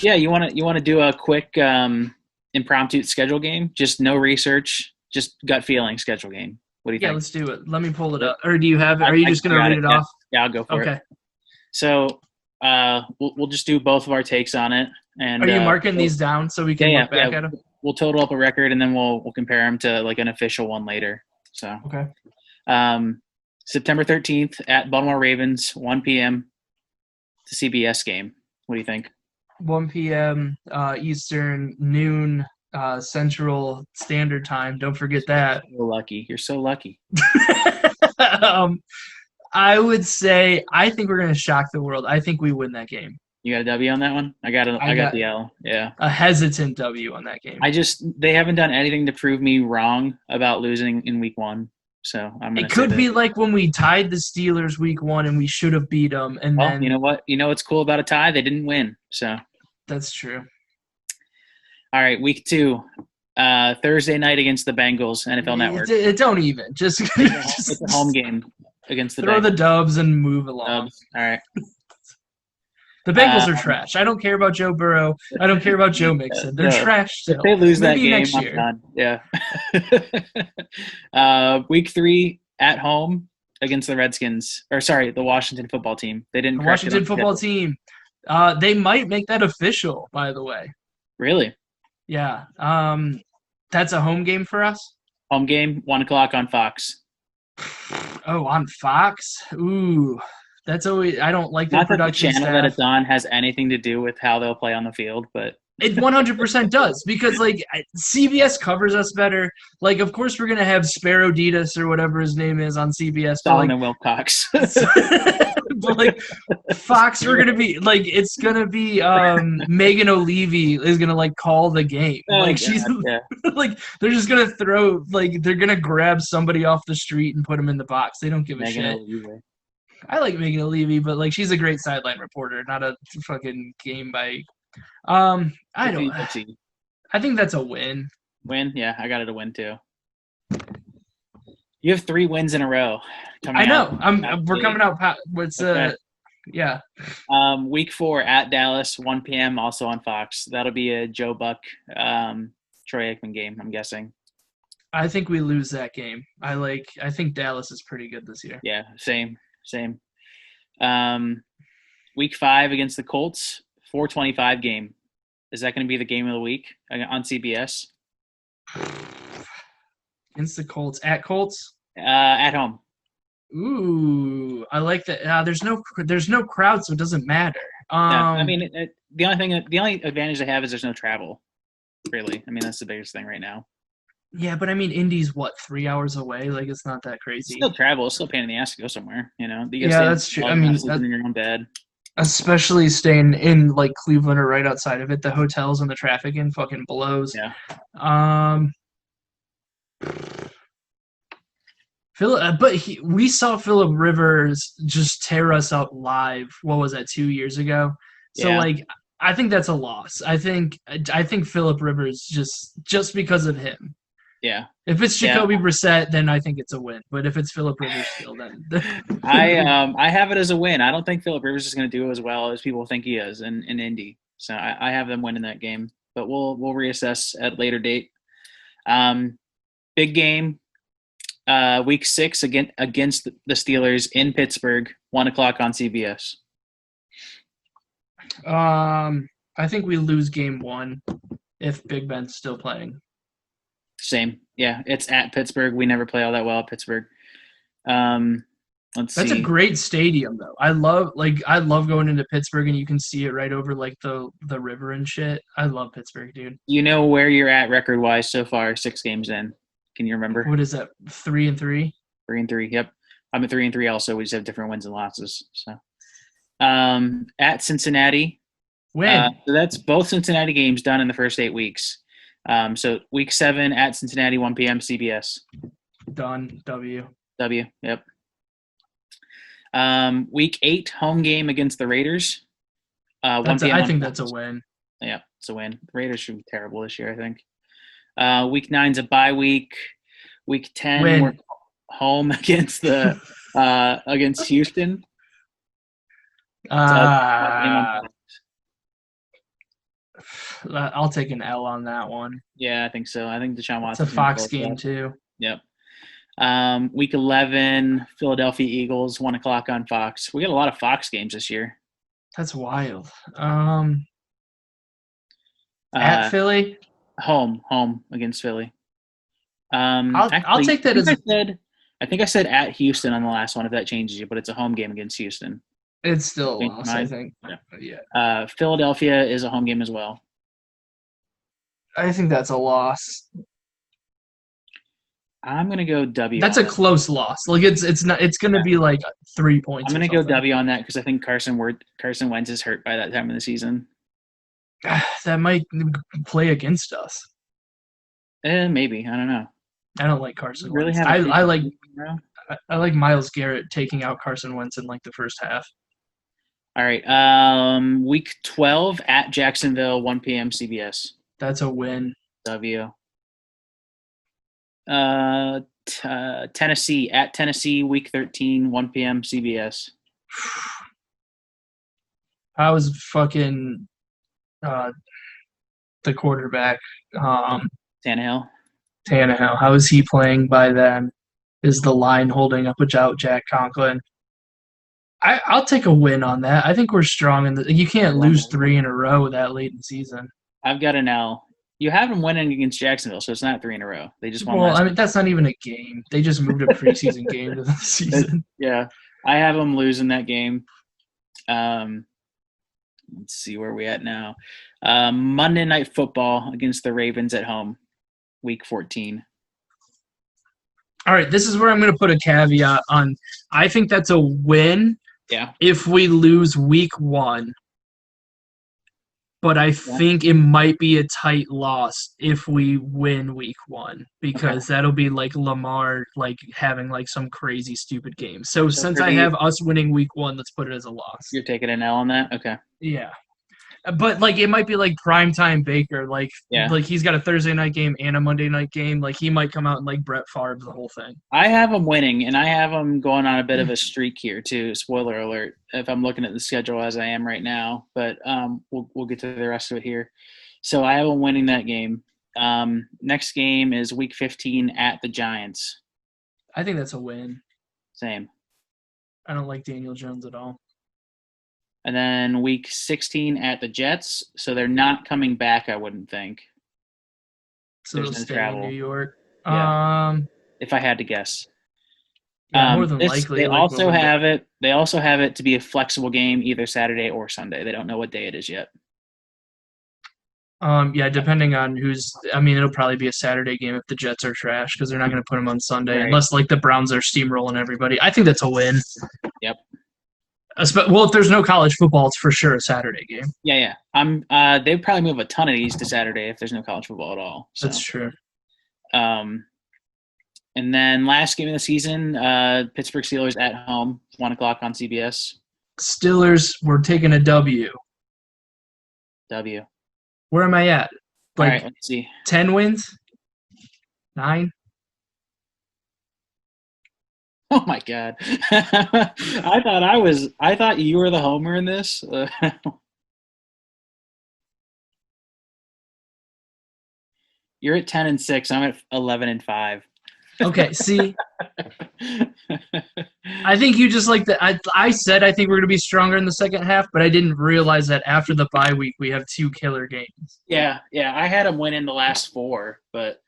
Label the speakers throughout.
Speaker 1: Yeah, you want to do a quick impromptu schedule game? Just no research, just gut feeling schedule game. What do you
Speaker 2: Yeah,
Speaker 1: think?
Speaker 2: let's do it. Let me pull it
Speaker 1: I,
Speaker 2: up. Or do you have it? Are you just
Speaker 1: I
Speaker 2: gonna
Speaker 1: got
Speaker 2: read
Speaker 1: it.
Speaker 2: it
Speaker 1: Yeah,
Speaker 2: off?
Speaker 1: yeah, I'll go for it.
Speaker 2: Okay.
Speaker 1: So we'll just do both of our takes on it,
Speaker 2: Are
Speaker 1: and
Speaker 2: you marking these down so we
Speaker 1: yeah,
Speaker 2: can
Speaker 1: yeah,
Speaker 2: look
Speaker 1: yeah.
Speaker 2: back at them?
Speaker 1: We'll total up a record, and then we'll compare them to like an official one later. So
Speaker 2: Okay.
Speaker 1: um, September 13th at Baltimore Ravens, 1 p.m. to CBS game. What do you think?
Speaker 2: 1 p.m. Eastern, noon Central Standard Time. Don't forget that.
Speaker 1: So lucky. You're so lucky.
Speaker 2: um, I would say I think we're gonna shock the world. I think we win that game.
Speaker 1: You got a W on that one?
Speaker 2: I
Speaker 1: I got
Speaker 2: got
Speaker 1: the L. Yeah.
Speaker 2: a hesitant W on that game.
Speaker 1: They haven't done anything to prove me wrong about losing in week one. So I'm
Speaker 2: It
Speaker 1: gonna say
Speaker 2: could
Speaker 1: that.
Speaker 2: be like when we tied the Steelers week one and we should have beat them, and
Speaker 1: Well, you know
Speaker 2: then
Speaker 1: what? You know what's cool about a tie? They didn't win. So
Speaker 2: that's true.
Speaker 1: all right, week two, Thursday night against the Bengals, NFL Network.
Speaker 2: Don't even just,
Speaker 1: It's a home
Speaker 2: just
Speaker 1: game against the
Speaker 2: throw the
Speaker 1: Bengals.
Speaker 2: Dubs and move along.
Speaker 1: Dubs. All right.
Speaker 2: The Bengals are trash. I don't care about Joe Burrow. I don't care about Joe Mixon. They're
Speaker 1: No,
Speaker 2: trash
Speaker 1: if
Speaker 2: still.
Speaker 1: they lose that
Speaker 2: Maybe
Speaker 1: game,
Speaker 2: next
Speaker 1: I'm
Speaker 2: year.
Speaker 1: done. Yeah. Week three at home against the Redskins, or sorry, the Washington football team. They didn't
Speaker 2: The
Speaker 1: correct it on
Speaker 2: Washington
Speaker 1: the
Speaker 2: football
Speaker 1: schedule.
Speaker 2: team. They might make that official, by the way.
Speaker 1: Really?
Speaker 2: Yeah. That's a home game for us.
Speaker 1: Home game, 1 o'clock on Fox.
Speaker 2: Oh, on Fox. Ooh, that's always. I don't like their
Speaker 1: Not that the
Speaker 2: production
Speaker 1: channel that
Speaker 2: staff.
Speaker 1: it's on has anything to do with how they'll play on the field, but
Speaker 2: It 100% does because like CBS covers us better. Like, of course, we're gonna have Sparrow Ditas or whatever his name is on CBS, but like,
Speaker 1: Solomon Wilcox.
Speaker 2: but like Fox, we're gonna be like, it's gonna be Megan O'Leary is gonna like call the game.
Speaker 1: Oh
Speaker 2: Like she's
Speaker 1: God, yeah.
Speaker 2: like they're just gonna throw like they're gonna grab somebody off the street and put them in the box. They don't give a
Speaker 1: Megan
Speaker 2: shit.
Speaker 1: O'Leary.
Speaker 2: I like Megan O'Leary, but like she's a great sideline reporter, not a fucking game by. I don't.
Speaker 1: Oopsie.
Speaker 2: I think that's a win.
Speaker 1: Win? Yeah, I got it a win too. You have 3 wins in a row coming
Speaker 2: I
Speaker 1: out.
Speaker 2: know. We're coming out. What's
Speaker 1: Okay.
Speaker 2: yeah.
Speaker 1: Week four at Dallas, 1 p.m. also on Fox. That'll be a Joe Buck, Troy Aikman game, I'm guessing.
Speaker 2: I think we lose that game. I think Dallas is pretty good this year.
Speaker 1: Yeah, same. Week five against the Colts, 4:25 game. Is that going to be the game of the week on CBS?
Speaker 2: Against the Colts at Colts.
Speaker 1: At home.
Speaker 2: Ooh, I like that. There's no crowd, so it doesn't matter.
Speaker 1: No, I mean the only advantage they have is there's no travel. Really, I mean that's the biggest thing right now.
Speaker 2: Yeah, but I mean Indy's what 3 hours away. Like it's not that
Speaker 1: It's
Speaker 2: crazy.
Speaker 1: still travel. It's still a pain in the ass to go somewhere. You know, you
Speaker 2: Yeah, that's true. I mean,
Speaker 1: sleeping in your own bed.
Speaker 2: especially staying in like Cleveland or right outside of it, the hotels and the traffic in fucking blows.
Speaker 1: Yeah.
Speaker 2: Um, we saw Philip Rivers just tear us up live. What was that, 2 years ago? So
Speaker 1: Yeah.
Speaker 2: like, I think that's a loss. I think Philip Rivers just because of him.
Speaker 1: Yeah.
Speaker 2: If it's Jacoby Brissett, then I think it's a win. But if it's Philip Rivers still, then
Speaker 1: I have it as a win. I don't think Philip Rivers is going to do as well as people think he is in Indy. So I have them winning that game. But we'll reassess at a later date. Big game. Week 6 against the Steelers in Pittsburgh, 1 o'clock on CBS.
Speaker 2: I think we lose game one if Big Ben's still playing.
Speaker 1: Same. Yeah, it's at Pittsburgh. We never play all that well at Pittsburgh. Let's see.
Speaker 2: That's a great stadium though. I love going into Pittsburgh and you can see it right over like the river and shit. I love Pittsburgh, dude.
Speaker 1: You know where you're at record wise so far, 6 games in. Can you remember?
Speaker 2: What is that? 3-3?
Speaker 1: 3-3. Yep. I'm at 3-3 also. We just have different wins and losses. So at Cincinnati.
Speaker 2: Win.
Speaker 1: So that's both Cincinnati games done in the first 8 weeks. So week 7 at Cincinnati, 1 p.m. CBS.
Speaker 2: Done. W.
Speaker 1: Yep. Week 8 home game against the Raiders. 1 p.m.
Speaker 2: I think that's a win.
Speaker 1: Yeah, it's a win. The Raiders should be terrible this year, I think. Week 9's a bye week. Week 10
Speaker 2: win.
Speaker 1: We're home against the against Houston.
Speaker 2: I'll take an L on that one.
Speaker 1: Yeah, I think so. I think Deshaun
Speaker 2: It's a
Speaker 1: Watson's going to
Speaker 2: Fox
Speaker 1: pull it
Speaker 2: game
Speaker 1: up.
Speaker 2: too.
Speaker 1: Yep. Week 11, Philadelphia Eagles, 1 o'clock on Fox. We got a lot of Fox games this year.
Speaker 2: That's wild. At
Speaker 1: Uh,
Speaker 2: Philly,
Speaker 1: home against Philly.
Speaker 2: I'll
Speaker 1: Actually,
Speaker 2: take that as
Speaker 1: I think I said at Houston on the last one. If that changes you, but it's a home game against Houston.
Speaker 2: it's still a
Speaker 1: Change
Speaker 2: loss.
Speaker 1: my
Speaker 2: I
Speaker 1: mind.
Speaker 2: think.
Speaker 1: Yeah.
Speaker 2: Yeah,
Speaker 1: Philadelphia is a home game as well.
Speaker 2: I think that's a loss.
Speaker 1: I'm gonna go W.
Speaker 2: That's
Speaker 1: on
Speaker 2: a
Speaker 1: that.
Speaker 2: close loss. Like it's not. It's gonna be like 3 points.
Speaker 1: I'm
Speaker 2: or
Speaker 1: gonna go
Speaker 2: something.
Speaker 1: W on that because I think Carson Wentz is hurt by that time of the season.
Speaker 2: That might play against us.
Speaker 1: Maybe, I don't know.
Speaker 2: I don't like Carson
Speaker 1: Really
Speaker 2: Wentz.
Speaker 1: have
Speaker 2: I like Myles Garrett taking out Carson Wentz in like the first half.
Speaker 1: All right. Week 12 at Jacksonville, 1 p.m. CBS.
Speaker 2: That's a win.
Speaker 1: W. Tennessee at Tennessee, week 13, 1 p.m. CBS.
Speaker 2: I was fucking the quarterback,
Speaker 1: Tannehill.
Speaker 2: Tannehill. How is he playing by then? Is the line holding up without Jack Conklin? I'll take a win on that. I think we're strong in the. You can't lose 3 in a row that late in the season.
Speaker 1: I've got an L. You have them winning against Jacksonville, so it's not 3 in a row. They just won.
Speaker 2: Well, I mean that's not even a game. They just moved a preseason game to the season.
Speaker 1: Yeah, I have them losing that game. Let's see where we at now. Monday Night Football against the Ravens at home, week 14.
Speaker 2: All right, this is where I'm going to put a caveat on. I think that's a win.
Speaker 1: Yeah.
Speaker 2: If we lose week 1. But I think it might be a tight loss if we win week 1 because that'll be like Lamar like having like some crazy stupid game. So since I have us winning week 1, let's put it as a loss.
Speaker 1: You're taking an L on that? Okay.
Speaker 2: Yeah. But like it might be like primetime Baker, like he's got a Thursday night game and a Monday night game. Like he might come out and like Brett Favre the whole thing.
Speaker 1: I have them winning, and I have them going on a bit of a streak here too. Spoiler alert! If I'm looking at the schedule as I am right now, but we'll get to the rest of it here. So I have them winning that game. Next game is Week 15 at the Giants.
Speaker 2: I think that's a win.
Speaker 1: Same.
Speaker 2: I don't like Daniel Jones at all.
Speaker 1: And then Week 16 at the Jets. So they're not coming back, I wouldn't think.
Speaker 2: So they'll stay in New York.
Speaker 1: Yeah. If I had to guess.
Speaker 2: Yeah, more than likely.
Speaker 1: They also have it. They also have it to be a flexible game, either Saturday or Sunday. They don't know what day it is yet.
Speaker 2: Yeah, depending on who's. I mean, it'll probably be a Saturday game if the Jets are trash because they're not going to put them on Sunday unless like the Browns are steamrolling everybody. I think that's a win.
Speaker 1: Yep.
Speaker 2: Well, if there's no college football, it's for sure a Saturday game.
Speaker 1: Yeah. They'd probably move a ton of these to Saturday if there's no college football at all. So.
Speaker 2: That's true.
Speaker 1: And then last game of the season, Pittsburgh Steelers at home, 1 o'clock on CBS.
Speaker 2: Steelers, we're taking a W.
Speaker 1: W.
Speaker 2: Where am I at? Like,
Speaker 1: all right, let's see.
Speaker 2: 10 wins? 9?
Speaker 1: Oh my God! I thought you were the homer in this. You're at 10-6. I'm at 11-5.
Speaker 2: Okay, see, I think you just like that. I said I think we're gonna be stronger in the second half, but I didn't realize that after the bye week we have 2 killer games.
Speaker 1: Yeah. I had them winning the last 4, but.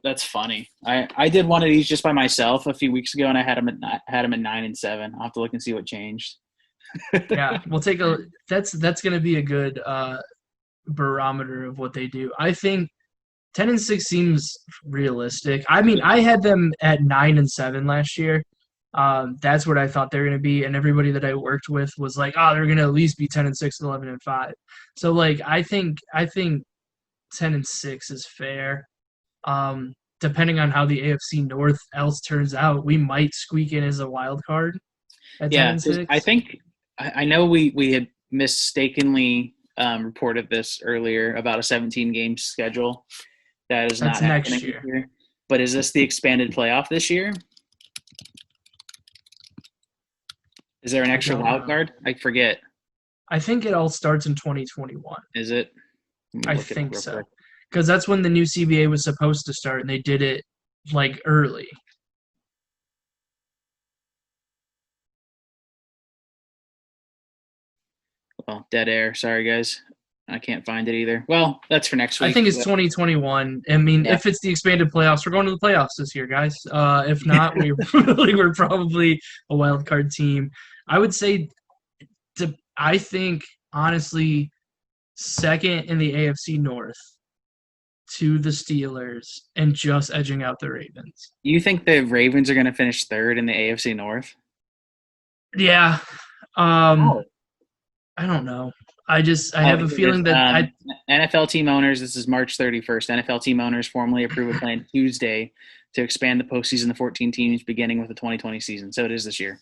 Speaker 1: That's funny. I did one of these just by myself a few weeks ago, and I had them at 9-7. I'll have to look and see what changed.
Speaker 2: Yeah, we'll take a. That's going to be a good barometer of what they do. I think 10-6 seems realistic. I mean, I had them at 9-7 last year. That's what I thought they were going to be, and everybody that I worked with was like, "Oh, they're going to at least be 10-6, 11-5." So, like, I think 10-6 is fair. Depending on how the AFC North else turns out, we might squeak in as a wild card at 10-6.
Speaker 1: I think I know we had mistakenly reported this earlier about a 17-game schedule. That's not happening next year. But is this the expanded playoff this year? Is there an extra wild card? I forget.
Speaker 2: I think it all starts in 2021.
Speaker 1: Is it? Let me
Speaker 2: I
Speaker 1: look it up
Speaker 2: think
Speaker 1: real
Speaker 2: so.
Speaker 1: quick.
Speaker 2: Because that's when the new CBA was supposed to start, and they did it like early.
Speaker 1: Well, dead air. Sorry, guys. I can't find it either. Well, that's for next
Speaker 2: I
Speaker 1: week.
Speaker 2: think it's 2021. I mean,
Speaker 1: Yeah.
Speaker 2: if it's the expanded playoffs, we're going to the playoffs this year, guys. If not, we're probably a wild card team. I would say, I think honestly, second in the AFC North to the Steelers and just edging out the Ravens.
Speaker 1: You think the Ravens are going to finish third in the AFC North?
Speaker 2: Yeah.
Speaker 1: Oh.
Speaker 2: I don't know. I
Speaker 1: Oh,
Speaker 2: have a
Speaker 1: here it is.
Speaker 2: feeling that
Speaker 1: NFL team owners, this is March 31st. NFL team owners formally approve a plan Tuesday to expand the postseason to 14 teams beginning with the 2020 season. So it is this year.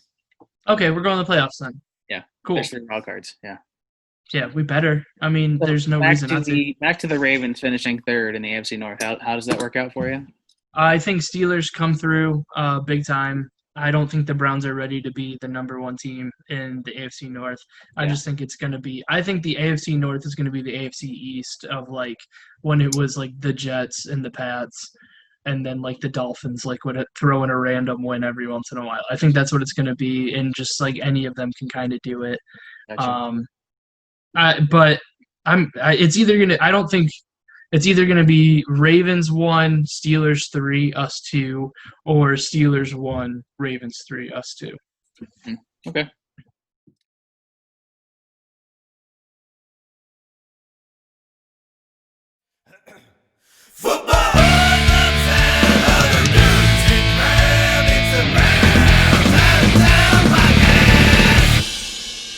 Speaker 2: okay, we're going to the playoffs then.
Speaker 1: Yeah.
Speaker 2: Cool.
Speaker 1: There's 3 wild cards. Yeah.
Speaker 2: Yeah, we better. I mean,
Speaker 1: So
Speaker 2: there's no reason not to.
Speaker 1: back to the Ravens finishing third in the AFC North. How does that work out for you?
Speaker 2: I think Steelers come through big time. I don't think the Browns are ready to be the number one team in the AFC North. I
Speaker 1: Yeah.
Speaker 2: just think it's going to be. I think the AFC North is going to be the AFC East of like when it was like the Jets and the Pats, and then like the Dolphins like would throw in a random win every once in a while. I think that's what it's going to be, and just like any of them can kind of do it.
Speaker 1: Gotcha.
Speaker 2: But it's either gonna. I don't think it's either gonna be Ravens 1, Steelers 3, us 2, or Steelers 1, Ravens 3, us 2.
Speaker 1: Okay.
Speaker 3: Football!